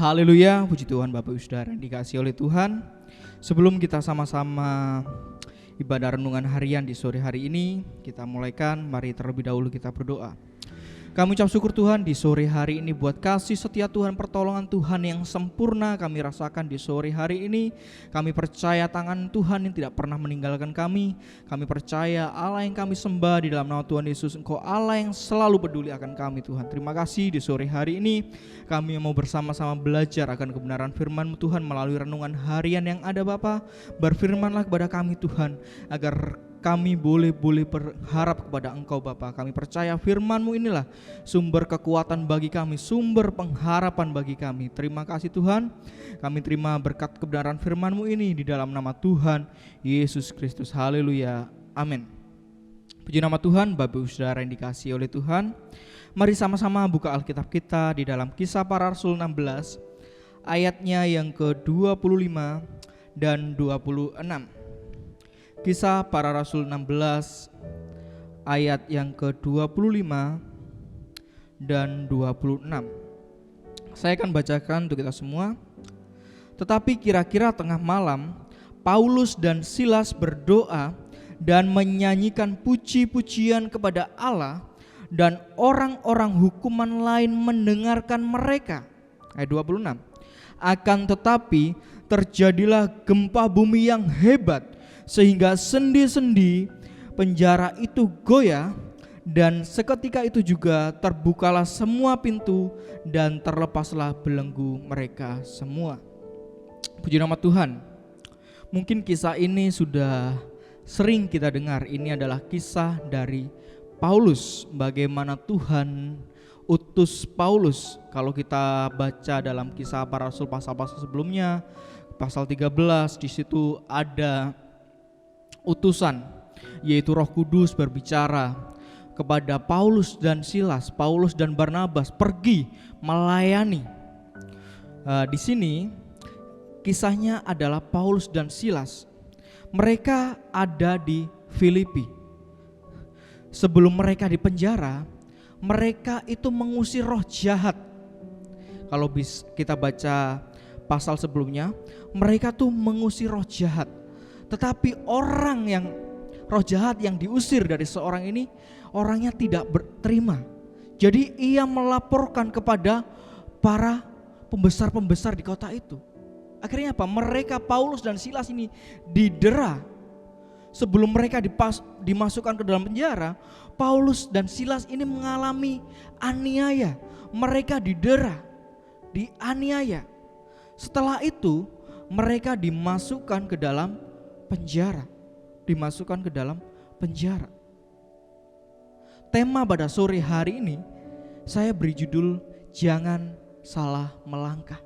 Haleluya, puji Tuhan Bapak Ibu Saudara yang dikasihi oleh Tuhan. Sebelum kita sama-sama ibadah renungan harian di sore hari ini, kita mulaikan, mari terlebih dahulu kita berdoa. Kami ucap syukur Tuhan di sore hari ini buat kasih setia Tuhan, pertolongan Tuhan yang sempurna kami rasakan di sore hari ini. Kami percaya tangan Tuhan yang tidak pernah meninggalkan kami. Kami percaya Allah yang kami sembah di dalam nama Tuhan Yesus, Engkau Allah yang selalu peduli akan kami Tuhan. Terima kasih di sore hari ini kami mau bersama-sama belajar akan kebenaran firman-Mu Tuhan melalui renungan harian yang ada Bapa. Berfirmanlah kepada kami Tuhan, agar kami boleh berharap kepada Engkau Bapa. Kami percaya firman-Mu inilah sumber kekuatan bagi kami, sumber pengharapan bagi kami. Terima kasih Tuhan, kami terima berkat kebenaran firman-Mu ini di dalam nama Tuhan Yesus Kristus. Haleluya, amin. Puji nama Tuhan. Bapak Ibu Saudara yang dikasihi oleh Tuhan, mari sama-sama buka Alkitab kita di dalam Kisah Para Rasul 16 ayatnya yang ke-25 dan 26. Kisah Para Rasul 16 ayat yang ke-25 dan 26. Saya akan bacakan untuk kita semua. Tetapi kira-kira tengah malam, Paulus dan Silas berdoa dan menyanyikan puji-pujian kepada Allah, dan orang-orang hukuman lain mendengarkan mereka. Ayat 26. Akan tetapi terjadilah gempa bumi yang hebat, sehingga sendi-sendi penjara itu goyah, dan seketika itu juga terbukalah semua pintu dan terlepaslah belenggu mereka semua. Puji nama Tuhan. Mungkin kisah ini sudah sering kita dengar. Ini adalah kisah dari Paulus, bagaimana Tuhan utus Paulus. Kalau kita baca dalam Kisah Para Rasul pasal-pasal sebelumnya, pasal 13, di situ ada utusan, yaitu Roh Kudus berbicara kepada Paulus dan Silas, Paulus dan Barnabas pergi melayani. Di sini kisahnya adalah Paulus dan Silas. Mereka ada di Filipi. Sebelum mereka di penjara, mereka itu mengusir roh jahat. Kalau kita baca pasal sebelumnya, mereka tuh mengusir roh jahat. Tetapi roh jahat yang diusir dari seorang ini, orangnya tidak berterima. Jadi ia melaporkan kepada para pembesar-pembesar di kota itu. Akhirnya apa? Mereka, Paulus dan Silas ini didera. Sebelum mereka dimasukkan ke dalam penjara, Paulus dan Silas ini mengalami aniaya. Mereka didera, dianiaya. Setelah itu mereka dimasukkan ke dalam penjara. Tema pada sore hari ini saya beri judul Jangan Salah Melangkah.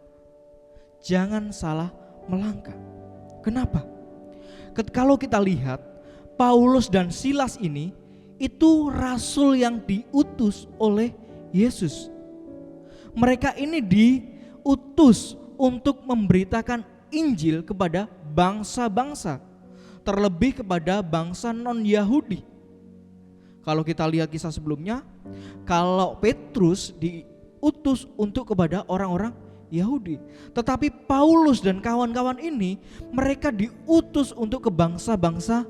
Jangan salah melangkah. Kenapa? Kalau kita lihat, Paulus dan Silas ini itu rasul yang diutus oleh Yesus. Mereka ini diutus untuk memberitakan Injil kepada bangsa-bangsa, terlebih kepada bangsa non-Yahudi. Kalau kita lihat kisah sebelumnya, kalau Petrus diutus untuk kepada orang-orang Yahudi, tetapi Paulus dan kawan-kawan ini mereka diutus untuk ke bangsa-bangsa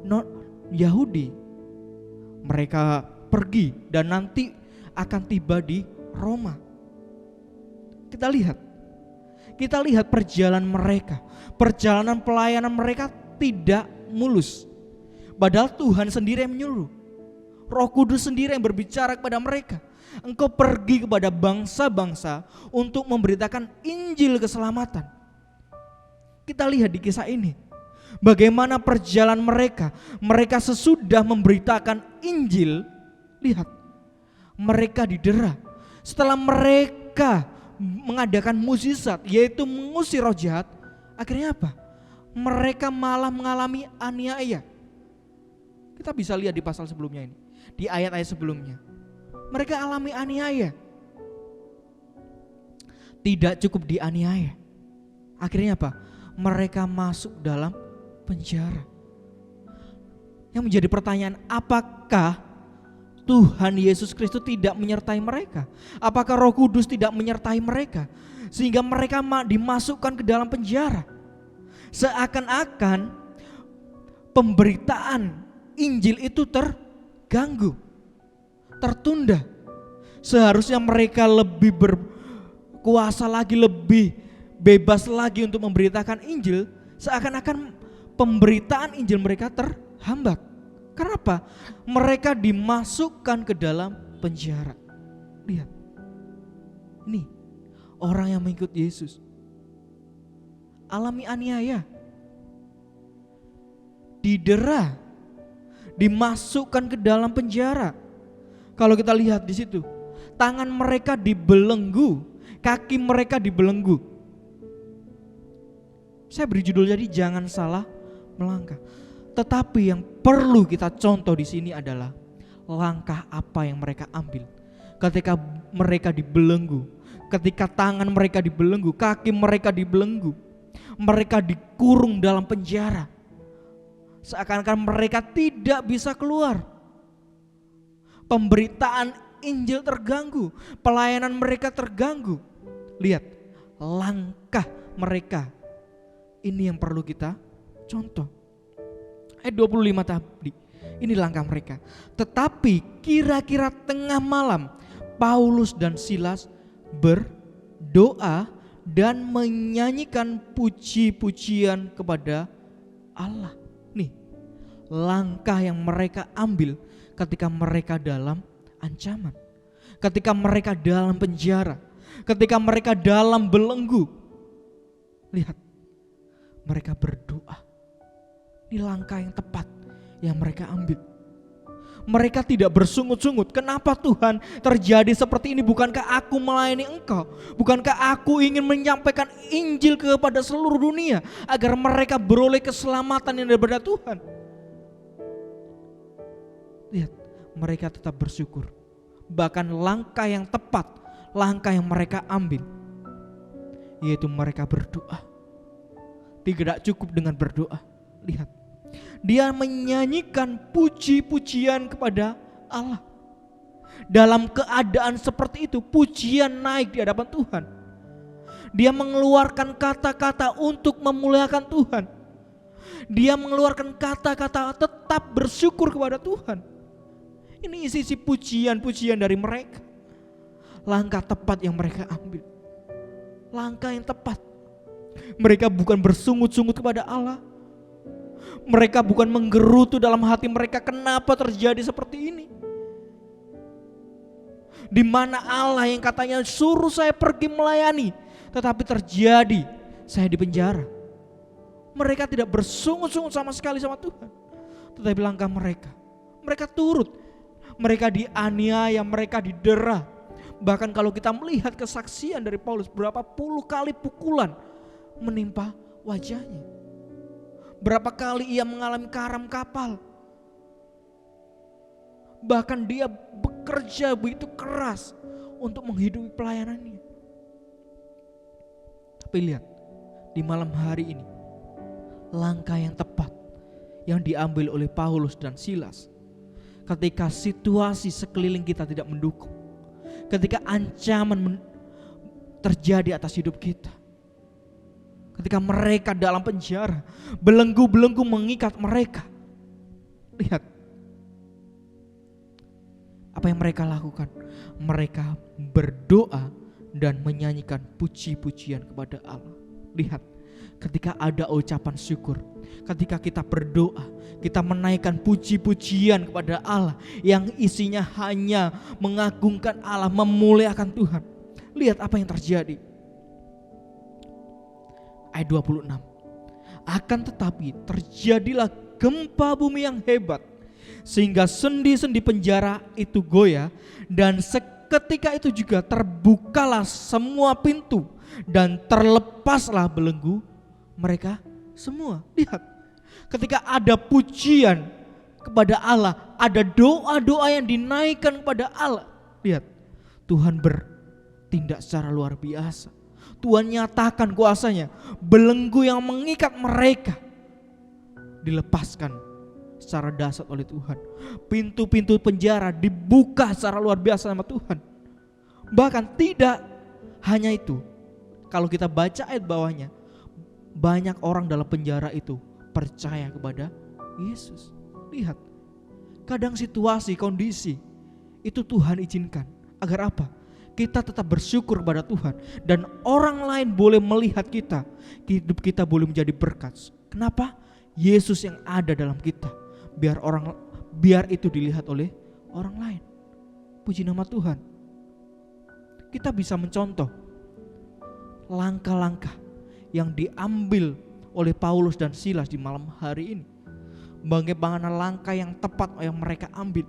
non-Yahudi. Mereka pergi dan nanti akan tiba di Roma. Kita lihat perjalanan pelayanan mereka tidak mulus. Padahal Tuhan sendiri yang menyuruh, Roh Kudus sendiri yang berbicara kepada mereka. Engkau pergi kepada bangsa-bangsa untuk memberitakan Injil keselamatan. Kita lihat di kisah ini bagaimana perjalanan mereka. Mereka sesudah memberitakan Injil, lihat, mereka didera. Setelah mereka mengadakan mukjizat, yaitu mengusir roh jahat, akhirnya apa? Mereka malah mengalami aniaya. Kita bisa lihat di pasal sebelumnya ini, di ayat-ayat sebelumnya. Mereka alami aniaya. Tidak cukup dianiaya, akhirnya apa? Mereka masuk dalam penjara. Yang menjadi pertanyaan, apakah Tuhan Yesus Kristus tidak menyertai mereka? Apakah Roh Kudus tidak menyertai mereka? sehingga mereka dimasukkan ke dalam penjara. Seakan-akan pemberitaan Injil itu terganggu, tertunda. Seharusnya mereka lebih berkuasa lagi, lebih bebas lagi untuk memberitakan Injil. Seakan-akan pemberitaan Injil mereka terhambat. Kenapa? Mereka dimasukkan ke dalam penjara. Lihat, ini orang yang mengikut Yesus alami aniaya, didera, dimasukkan ke dalam penjara. Kalau kita lihat di situ, tangan mereka dibelenggu, kaki mereka dibelenggu. Saya beri judul jadi jangan salah melangkah. Tetapi yang perlu kita contoh di sini adalah langkah apa yang mereka ambil ketika mereka dibelenggu, ketika tangan mereka dibelenggu, kaki mereka dibelenggu, mereka dikurung dalam penjara. Seakan-akan mereka tidak bisa keluar. Pemberitaan Injil terganggu, pelayanan mereka terganggu. Lihat langkah mereka. Ini yang perlu kita contoh. Ayat 25 tadi, ini langkah mereka. Tetapi kira-kira tengah malam Paulus dan Silas berdoa dan menyanyikan puji-pujian kepada Allah. Nih, langkah yang mereka ambil ketika mereka dalam ancaman, ketika mereka dalam penjara, ketika mereka dalam belenggu. Lihat, mereka berdoa. Ini langkah yang tepat yang mereka ambil. Mereka tidak bersungut-sungut. Kenapa Tuhan terjadi seperti ini? Bukankah aku melayani Engkau? Bukankah aku ingin menyampaikan Injil kepada seluruh dunia agar mereka beroleh keselamatan yang daripada Tuhan? Lihat, mereka tetap bersyukur. Bahkan langkah yang tepat, langkah yang mereka ambil, yaitu mereka berdoa. Tidak cukup dengan berdoa. Lihat, dia menyanyikan puji-pujian kepada Allah. Dalam keadaan seperti itu, pujian naik di hadapan Tuhan. Dia mengeluarkan kata-kata untuk memuliakan Tuhan. Dia mengeluarkan kata-kata tetap bersyukur kepada Tuhan. Ini isi pujian-pujian dari mereka. Langkah tepat yang mereka ambil, langkah yang tepat. Mereka bukan bersungut-sungut kepada Allah. Mereka bukan menggerutu dalam hati mereka, kenapa terjadi seperti ini? Di mana Allah yang katanya suruh saya pergi melayani, tetapi terjadi saya di penjara. Mereka tidak bersungut-sungut sama sekali sama Tuhan. Tetapi langkah mereka turut. Mereka dianiaya, mereka didera. Bahkan kalau kita melihat kesaksian dari Paulus, berapa puluh kali pukulan menimpa wajahnya. Berapa kali ia mengalami karam kapal. Bahkan dia bekerja begitu keras untuk menghidupi pelayanannya. Tapi lihat, di malam hari ini, langkah yang tepat yang diambil oleh Paulus dan Silas ketika situasi sekeliling kita tidak mendukung, ketika ancaman terjadi atas hidup kita, ketika mereka dalam penjara, belenggu-belenggu mengikat mereka. Lihat apa yang mereka lakukan. Mereka berdoa dan menyanyikan puji-pujian kepada Allah. Lihat, ketika ada ucapan syukur, ketika kita berdoa, kita menaikkan puji-pujian kepada Allah yang isinya hanya mengagungkan Allah, memuliakan Tuhan. Lihat apa yang terjadi. Ayat 26. Akan tetapi terjadilah gempa bumi yang hebat, sehingga sendi-sendi penjara itu goyah, dan seketika itu juga terbukalah semua pintu dan terlepaslah belenggu mereka semua. Lihat, ketika ada pujian kepada Allah, ada doa-doa yang dinaikkan kepada Allah. Lihat, Tuhan bertindak secara luar biasa. Tuhan nyatakan kuasanya. Belenggu yang mengikat mereka dilepaskan secara dahsyat oleh Tuhan. Pintu-pintu penjara dibuka secara luar biasa sama Tuhan. Bahkan tidak hanya itu, Kalau kita baca ayat bawahnya, banyak orang dalam penjara itu percaya kepada Yesus. Lihat, kadang situasi, kondisi itu Tuhan izinkan. Agar apa? Kita tetap bersyukur kepada Tuhan. Dan orang lain boleh melihat kita. Hidup kita boleh menjadi berkat. Kenapa? Yesus yang ada dalam kita. Biar itu dilihat oleh orang lain. Puji nama Tuhan. Kita bisa mencontoh langkah-langkah yang diambil oleh Paulus dan Silas di malam hari ini. Bagaimana langkah yang tepat yang mereka ambil.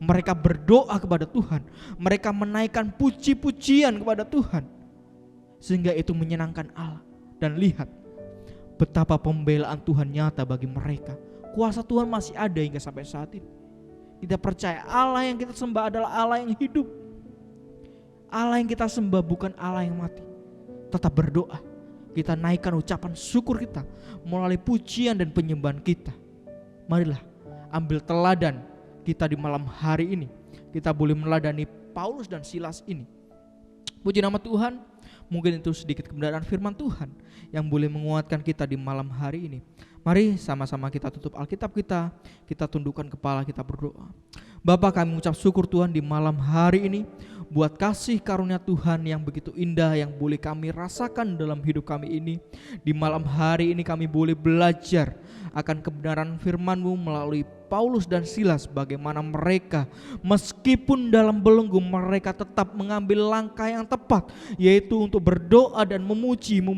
Mereka berdoa kepada Tuhan. Mereka menaikkan puji-pujian kepada Tuhan. Sehingga itu menyenangkan Allah. Dan lihat betapa pembelaan Tuhan nyata bagi mereka. Kuasa Tuhan masih ada hingga sampai saat ini. Kita percaya Allah yang kita sembah adalah Allah yang hidup. Allah yang kita sembah bukan Allah yang mati. Tetap berdoa. Kita naikkan ucapan syukur kita melalui pujian dan penyembahan kita. Marilah ambil teladan kita di malam hari ini. Kita boleh meladani Paulus dan Silas ini. Puji nama Tuhan. Mungkin itu sedikit kebenaran firman Tuhan yang boleh menguatkan kita di malam hari ini. Mari sama-sama kita tutup Alkitab kita. Kita tundukkan kepala, kita berdoa. Bapa, kami mengucap syukur Tuhan di malam hari ini buat kasih karunia Tuhan yang begitu indah yang boleh kami rasakan dalam hidup kami ini. Di malam hari ini kami boleh belajar akan kebenaran firman-Mu melalui Paulus dan Silas, bagaimana mereka meskipun dalam belenggu mereka tetap mengambil langkah yang tepat, yaitu untuk berdoa dan memuji-Mu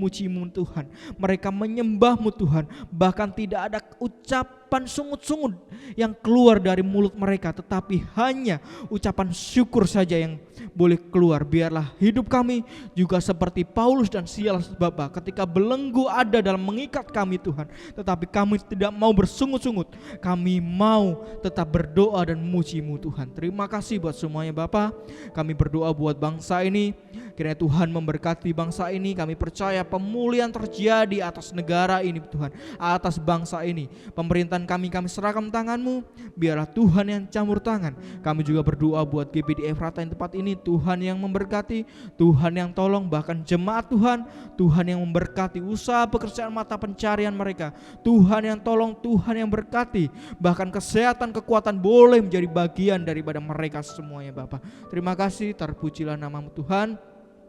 Tuhan. Mereka menyembah-Mu Tuhan, bahkan tidak ada ucapan sungut-sungut yang keluar dari mulut mereka, tetapi hanya ucapan syukur saja yang boleh keluar. Biarlah hidup kami juga seperti Paulus dan Silas Bapa, ketika belenggu ada dalam mengikat kami Tuhan, tetapi kami tidak mau bersungut-sungut, kami mau tetap berdoa dan memuji-Mu Tuhan. Terima kasih buat semuanya Bapa. Kami berdoa buat bangsa ini, kiranya Tuhan memberkati bangsa ini. Kami percaya pemulihan terjadi atas negara ini Tuhan, atas bangsa ini. Pemerintahan kami serahkan tangan-Mu, biarlah Tuhan yang campur tangan. Kami juga berdoa buat GBD Efrata yang tempat ini, Tuhan yang memberkati, Tuhan yang tolong, bahkan jemaat Tuhan, Tuhan yang memberkati usaha pekerjaan mata pencarian mereka, Tuhan yang tolong, Tuhan yang berkati, bahkan kesehatan, kekuatan boleh menjadi bagian daripada mereka semuanya Bapa. Terima kasih, terpujilah nama-Mu Tuhan.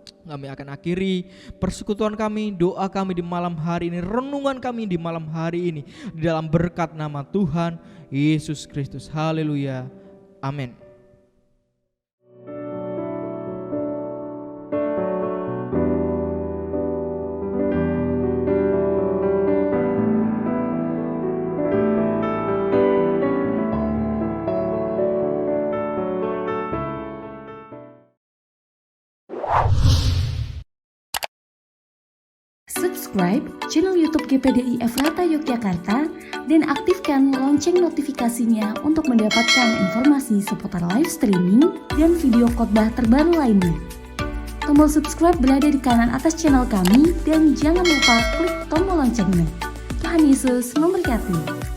Kami akan akhiri persekutuan kami, doa kami di malam hari ini, renungan kami di malam hari ini di dalam berkat nama Tuhan Yesus Kristus. Haleluya. Amin. Subscribe channel YouTube GPDI Efrata Yogyakarta dan aktifkan lonceng notifikasinya untuk mendapatkan informasi seputar live streaming dan video khotbah terbaru lainnya. Tombol subscribe berada di kanan atas channel kami dan jangan lupa klik tombol loncengnya. Tuhan Yesus memberkati.